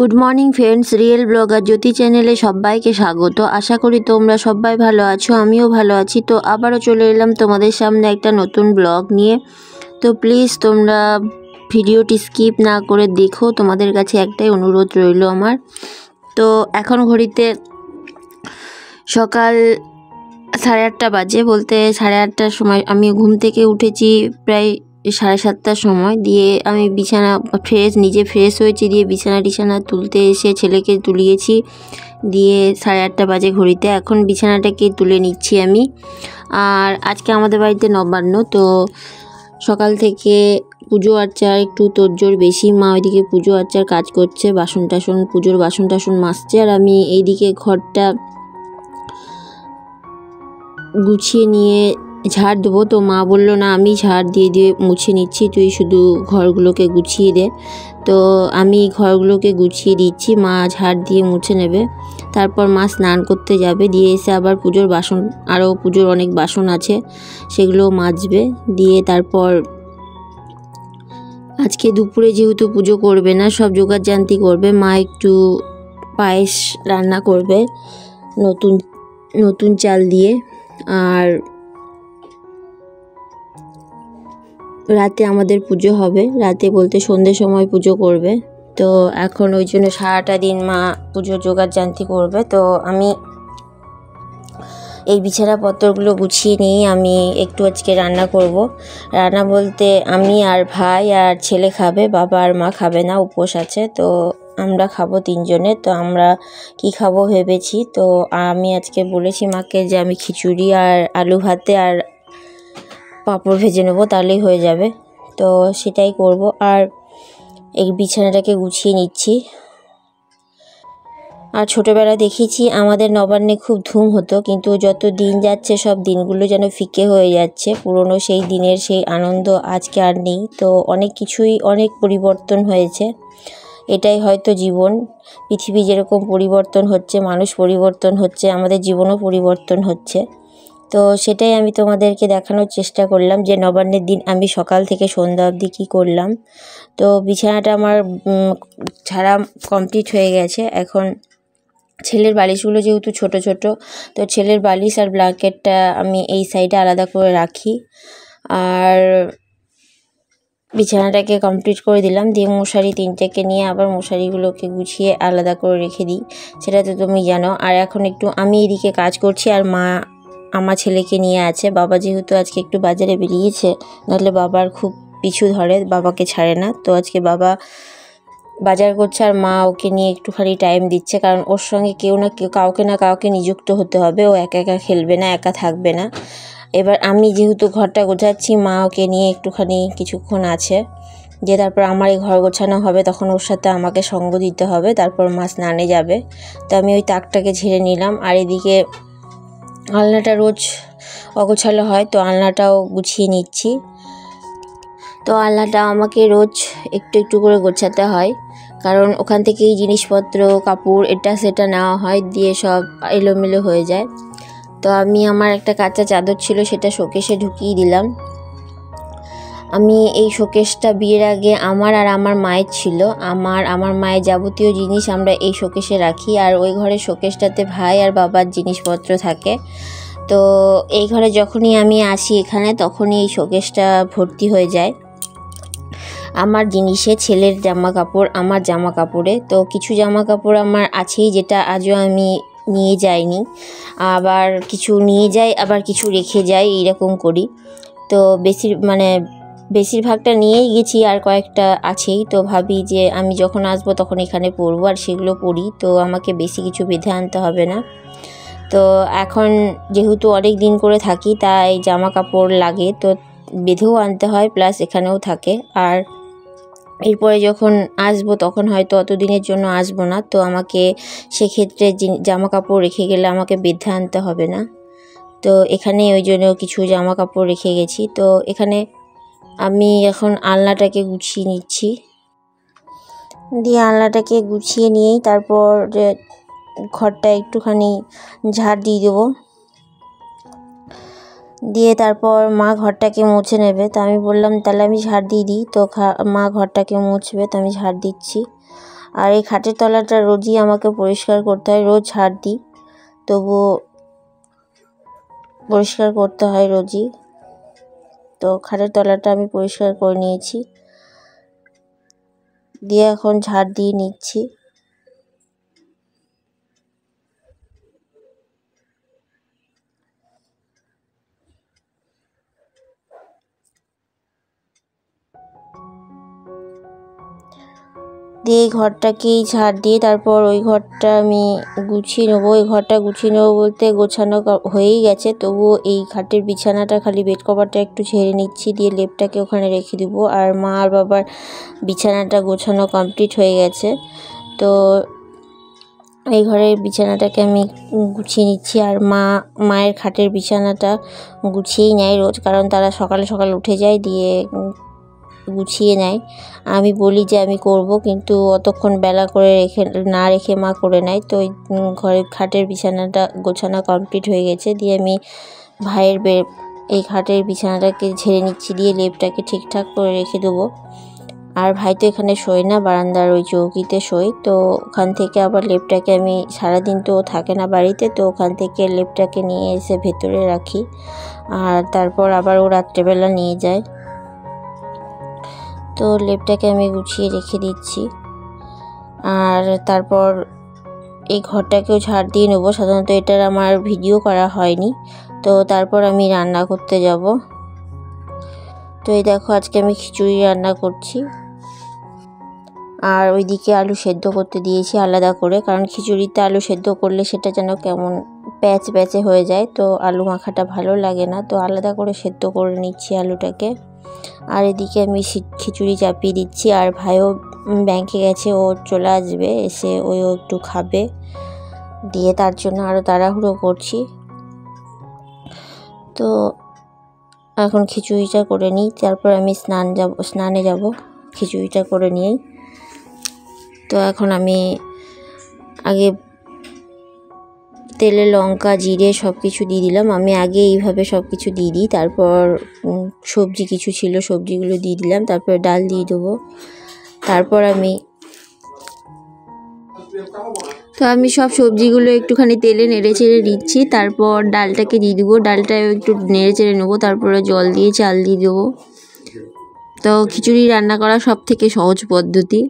Good morning friends, real blogger Jyoti চ্যানেলে সবাইকে স্বাগত। আশা করি তোমরা সবাই ভালো আছো, আমিও ভালো আছি। তো আবারও চলে এলাম তোমাদের সামনে একটা নতুন ব্লগ নিয়ে। তো প্লিজ তোমরা ভিডিওটি স্কিপ না করে দেখো, তোমাদের কাছে একটাই অনুরোধ রইল আমার। তো এখন ঘড়িতে সকাল 8:30 বাজে, বলতে 8:30টার সময় আমি ঘুম থেকে উঠেছি প্রায় 7:30টার সময়। দিয়ে আমি নিজে ফ্রেশ হয়েছি, দিয়ে বিছানা তুলতে এসে ছেলেকে তুলিয়েছি। দিয়ে 8:30 বাজে ঘড়িতে, এখন বিছানাটাকে তুলে নিচ্ছি আমি। আর আজকে আমাদের বাড়িতে নবান্ন, তো সকাল থেকে পুজো আর্চার একটু তোড়জোড় বেশি। মা ওইদিকে পুজো আর্চার কাজ করছে, পুজোর বাসন টাসন মাজছে, আর আমি এইদিকে ঘরটা গুছিয়ে নিয়ে ঝাড় দেবো। তো মা বললো না, আমি ঝাড় দিয়ে মুছে নিচ্ছি, তুই শুধু ঘরগুলোকে গুছিয়ে দে। তো আমি ঘরগুলোকে গুছিয়ে দিচ্ছি, মা ঝাড় দিয়ে মুছে নেবে। তারপর মা স্নান করতে যাবে, দিয়ে এসে আবার পুজোর অনেক বাসন আছে, সেগুলো মাজবে। দিয়ে তারপর আজকে দুপুরে যেহেতু পুজো করবে না, সব জোগাড়জান্তি করবে। মা একটু পায়েস রান্না করবে নতুন চাল দিয়ে। আর রাতে আমাদের পুজো হবে, রাতে বলতে সন্ধ্যের সময় পুজো করবে। তো এখন ওই জন্য সারাটা দিন মা পুজোর জোগাড়জান্তি করবে। তো আমি এই বিছানাপত্রগুলো গুছিয়ে নিয়ে আমি একটু আজকে রান্না করব। রান্না বলতে আমি আর ভাই আর ছেলে খাবে, বাবা আর মা খাবে না, উপোস আছে। তো আমরা খাবো 3 জনে। তো আমরা কি খাবো ভেবেছি। তো আমি আজকে বলেছি মাকে যে আমি খিচুড়ি আর আলু ভাতে আর পাঁপড় ভেজে নেবো, তাহলেই হয়ে যাবে। তো সেটাই করব। আর এই বিছানাটাকে গুছিয়ে নিচ্ছি। আর ছোটোবেলা দেখেছি আমাদের নবান্নে খুব ধুম হতো, কিন্তু যত দিন যাচ্ছে সব দিনগুলো যেন ফিকে হয়ে যাচ্ছে। পুরনো সেই দিনের সেই আনন্দ আজকে আর নেই। তো অনেক পরিবর্তন হয়েছে। এটাই হয়তো জীবন। পৃথিবী যেরকম পরিবর্তন হচ্ছে, মানুষ পরিবর্তন হচ্ছে, আমাদের জীবনও পরিবর্তন হচ্ছে। তো সেটাই আমি তোমাদেরকে দেখানোর চেষ্টা করলাম যে নবান্নের দিন আমি সকাল থেকে সন্ধ্যা অবধি কী করলাম। তো বিছানাটা আমার ঝাড়া কমপ্লিট হয়ে গেছে। এখন ছেলের বালিশগুলো যেহেতু ছোট, তো ছেলের বালিশ আর ব্ল্যাঙ্কেটটা আমি এই সাইডে আলাদা করে রাখি। আর বিছানাটাকে কমপ্লিট করে দিলাম। দিয়ে মশারি 3টেকে নিয়ে আবার মশারিগুলোকে গুছিয়ে আলাদা করে রেখে দিই, সেটা তো তুমি জানো। আর এখন একটু আমি এদিকে কাজ করছি, আর মা আমার ছেলেকে নিয়ে আছে। বাবা যেহেতু আজকে একটু বাজারে বেরিয়েছে, নাহলে বাবার খুব পিছু ধরে, বাবাকে ছাড়ে না। তো আজকে বাবা বাজার করছে, আর মা ওকে নিয়ে একটুখানি টাইম দিচ্ছে, কারণ ওর সঙ্গে কাউকে না কাউকে নিযুক্ত হতে হবে। ও একা একা খেলবে না, একা থাকবে না। এবার আমি যেহেতু ঘরটা গোছাচ্ছি, মা ওকে নিয়ে একটুখানি কিছুক্ষণ আছে, যে তারপর আমার এই ঘর গোছানো হবে, তখন ওর সাথে আমাকে সঙ্গ দিতে হবে। তারপর মা স্নানে যাবে। তো আমি ওই তাকটাকে ঝেড়ে নিলাম। আর এদিকে আলনাটা রোজ অগোছালো হয়, তো আলনাটাও গুছিয়ে নিচ্ছি। তো আলনাটা আমাকে রোজ একটু করে গোছাতে হয়, কারণ ওখান থেকেই জিনিসপত্র, কাপড় এটা সেটা নেওয়া হয়, দিয়ে সব এলোমেলো হয়ে যায়। তো আমি আমার একটা কাঁচা চাদর ছিল, সেটা শোকেসে ঢুকিয়ে দিলাম। আমি এই শোকেসটা বিয়ের আগে আমার আর আমার মায়ের ছিল। আমার মায়ের যাবতীয় জিনিস আমরা এই শোকেসে রাখি, আর ওই ঘরের শোকেসটাতে ভাই আর বাবার জিনিসপত্র থাকে। তো এই ঘরে যখনই আমি আসি এখানে, তখনই এই শোকেসটা ভর্তি হয়ে যায় আমার জিনিসে, ছেলের জামা কাপড়, আমার জামা কাপড়ে। তো কিছু জামা কাপড় আমার আছেই, যেটা আজও আমি নিয়ে যাইনি। আবার কিছু নিয়ে যাই, আবার কিছু রেখে যাই, এইরকম করি। তো বেশিরভাগটা নিয়েই গেছি, আর কয়েকটা আছেই। তো ভাবি যে আমি যখন আসবো তখন এখানে পরবো, আর সেগুলো পরি। তো আমাকে বেশি কিছু বেঁধে আনতে হবে না। তো এখন যেহেতু অনেক দিন করে থাকি, তাই জামা কাপড় লাগে, তো বেঁধেও আনতে হয়, প্লাস এখানেও থাকে। আর এরপরে যখন আসবো তখন হয়তো অতদিনের জন্য আসবো না, তো আমাকে সেক্ষেত্রে জামা কাপড় রেখে গেলে আমাকে বেঁধে আনতে হবে না। তো এখানে ওই জন্য কিছু জামা কাপড় রেখে গেছি। তো এখানে আমি এখন আলনাটাকে গুছিয়ে নিচ্ছি। দিয়ে আলনাটাকে গুছিয়ে নিয়েই তারপর ঘরটা একটুখানি ঝাড় দিয়ে দেবো। দিয়ে তারপর মা ঘরটাকে মুছে নেবে। তো আমি বললাম তাহলে আমি ঝাড় দিয়ে দিই। তো মা ঘরটাকে মুছবে, তো আমি ঝাড় দিচ্ছি। আর এই খাটের তলাটা রোজই আমাকে পরিষ্কার করতে হয়, রোজ ঝাড় দিই, তবুও পরিষ্কার করতে হয় রোজই। তো খাটের তলাটা আমি পরিষ্কার করে নিয়েছি, দিয়ে এখন ঝাড় দিয়ে নিচ্ছি। দিয়ে এই ঘরটাকেই ঝাড় দিয়ে তারপর ওই ঘরটা আমি গুছিয়ে নেবো। ওই ঘরটা গুছিয়ে নেবো বলতে গোছানো হয়েই গেছে, তবুও এই খাটের বিছানাটা খালি বেড কভারটা একটু ঝেড়ে নিচ্ছি, দিয়ে লেপটাকে ওখানে রেখে দেবো। আর মা আর বাবার বিছানাটা গোছানো কমপ্লিট হয়ে গেছে, তো এই ঘরের বিছানাটাকে আমি গুছিয়ে নিচ্ছি। আর মায়ের খাটের বিছানাটা গুছিয়েই নেয় রোজ, কারণ তারা সকালে সকালে উঠে যায়, দিয়ে গুছিয়ে নেয়। আমি বলি যে আমি করব, কিন্তু অতক্ষণ বেলা করে রেখে মা করে নেয়। তো ওই ঘরের খাটের বিছানাটা গোছানো কমপ্লিট হয়ে গেছে, দিয়ে আমি ভাইয়ের এই খাটের বিছানাটাকে ঝেড়ে নিচ্ছি, দিয়ে লেপটাকে ঠিকঠাক করে রেখে দেবো। আর ভাই তো এখানে শোয় না, বারান্দার ওই চৌকিতে শোয়, তো ওখান থেকে আবার লেপটাকে আমি সারাদিন তো থাকে না বাড়িতে, তো ওখান থেকে লেপটাকে নিয়ে এসে ভেতরে রাখি, আর তারপর আবার ও রাত্রেবেলা নিয়ে যায়। তো লেপটাকে আমি গুছিয়ে রেখে দিচ্ছি। আর তারপর এই ঘরটাকেও ঝাড় দিয়ে নেবো। সাধারণত এটার আমার ভিডিও করা হয়নি, তো তারপর আমি রান্না করতে যাব। তো এই দেখো আজকে আমি খিচুড়ি রান্না করছি, আর ওইদিকে আলু সেদ্ধ করতে দিয়েছি আলাদা করে, কারণ খিচুড়িতে আলু সেদ্ধ করলে সেটা যেন কেমন প্যাচে হয়ে যায়, তো আলু মাখাটা ভালো লাগে না, তো আলাদা করে সেদ্ধ করে নিচ্ছি আলুটাকে। আর এদিকে আমি খিচুড়ি চাপিয়ে দিচ্ছি। আর ভাইও ব্যাংকে গেছে, ও চলে আসবে, এসে ও একটু খাবে, দিয়ে তার জন্য আরও তাড়াহুড়ো করছি। তো এখন খিচুড়িটা করে নিই, তারপর আমি স্নানে যাব খিচুড়িটা করে নিয়েই। তো এখন আমি আগে তেলে লঙ্কা জিরে সব কিছু দিয়ে দিলাম। আমি আগে এইভাবে সব কিছু দিয়ে দিই, তারপর সবজি কিছু ছিল সবজিগুলো দিয়ে দিলাম, তারপর ডাল দিয়ে দেবো। তারপর আমি সব সবজিগুলো একটুখানি তেলে নেড়ে চেড়ে দিচ্ছি, তারপর ডালটাকে দিয়ে দেবো। ডালটা একটু নেড়ে চেড়ে নেবো, তারপরে জল দিয়ে চাল দিয়ে দেবো। তো খিচুড়ি রান্না করা সব থেকে সহজ পদ্ধতি,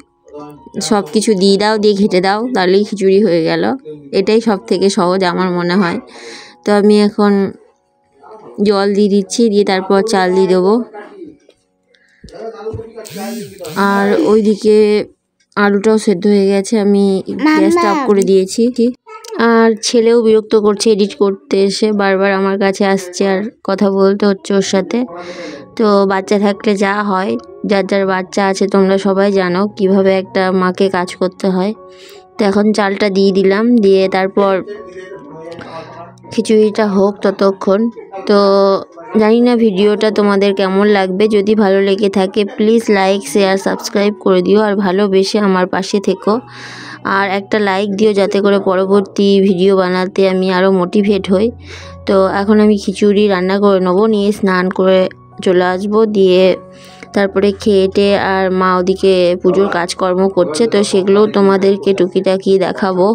সব কিছু দিয়ে দাও, দিয়ে ঘেঁটে দাও, তাহলেই খিচুড়ি হয়ে গেল। এটাই সব থেকে সহজ আমার মনে হয়। তো আমি এখন জল দিয়ে দিচ্ছি, দিয়ে তারপর চাল দিয়ে দেবো। আর ওইদিকে আলুটাও সেদ্ধ হয়ে গেছে, আমি গ্যাসটা অফ করে দিয়েছি। আর ছেলেও বিরক্ত করছে এডিট করতে এসে, বারবার আমার কাছে আসছে আর কথা বলতে হচ্ছে ওর সাথে। তো বাচ্চা থাকলে যা হয়, যার যার বাচ্চা আছে তোমরা সবাই জানো কিভাবে একটা মাকে কাজ করতে হয়। তো এখন চালটা দিয়ে দিলাম, দিয়ে তারপর খিচুড়িটা হোক ততক্ষণ। তো জানি না ভিডিওটা তোমাদের কেমন লাগবে, যদি ভালো লেগে থাকে প্লিজ লাইক শেয়ার সাবস্ক্রাইব করে দিও, আর ভালোবেসে আমার পাশে থেকো, আর একটা লাইক দিও যাতে করে পরবর্তী ভিডিও বানাতে আমি আরও মোটিভেট হই। তো এখন আমি খিচুড়ি রান্না করে নেবো, নিয়ে স্নান করে চলে আসবো, দিয়ে তারপরে খেয়েটে আর মা ওদিকে পুজোর কাজকর্ম করছে, তো সেগুলোও তোমাদেরকে টুকিটাকি দেখাবো।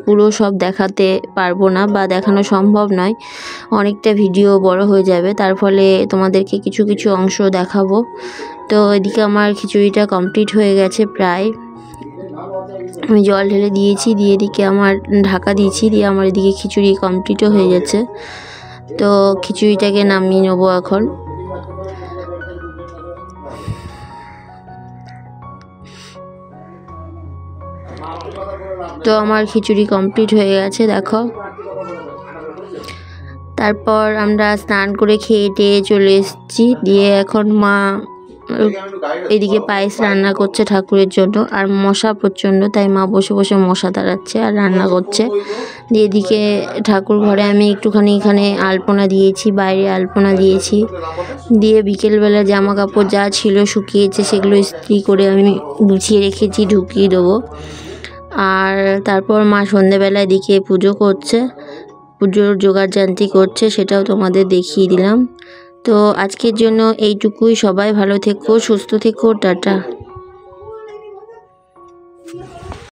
পুরো সব দেখাতে পারবো না বা দেখানো সম্ভব নয়, অনেকটা ভিডিও বড় হয়ে যাবে, তার ফলে তোমাদেরকে কিছু কিছু অংশ দেখাবো। তো এদিকে আমার খিচুড়িটা কমপ্লিট হয়ে গেছে প্রায়, আমি জল ঢেলে দিয়েছি, দিয়ে এদিকে আমার ঢাকা দিয়েছি, দিয়ে আমার এদিকে খিচুড়ি কমপ্লিটও হয়ে গেছে। তো খিচুড়িটাকে নামিয়ে নেবো এখন। তো আমার খিচুড়ি কমপ্লিট হয়ে গেছে দেখো। তারপর আমরা স্নান করে খেয়ে টেয়ে চলে এসেছি, দিয়ে এখন মা এদিকে পায়েস রান্না করছে ঠাকুরের জন্য, আর মশা প্রচণ্ড, তাই মা বসে বসে মশা তাড়াচ্ছে আর রান্না করছে। দিয়ে এদিকে ঠাকুর ঘরে আমি একটুখানি এখানে আলপনা দিয়েছি, বাইরে আলপনা দিয়েছি, দিয়ে বিকেলবেলা জামা কাপড় যা ছিল শুকিয়েছে সেগুলো ইস্ত্রি করে আমি গুছিয়ে রেখেছি, ঢুকিয়ে দেবো। আর তারপর মা সন্ধেবেলা এদিকে পুজো করছে, পুজোর জোগাড়যন্ত্রী করছে, সেটাও তোমাদের দেখিয়ে দিলাম। তো আজকের জন্য এইটুকুই, সবাই ভালো থেকো, সুস্থ থেকো, টাটা।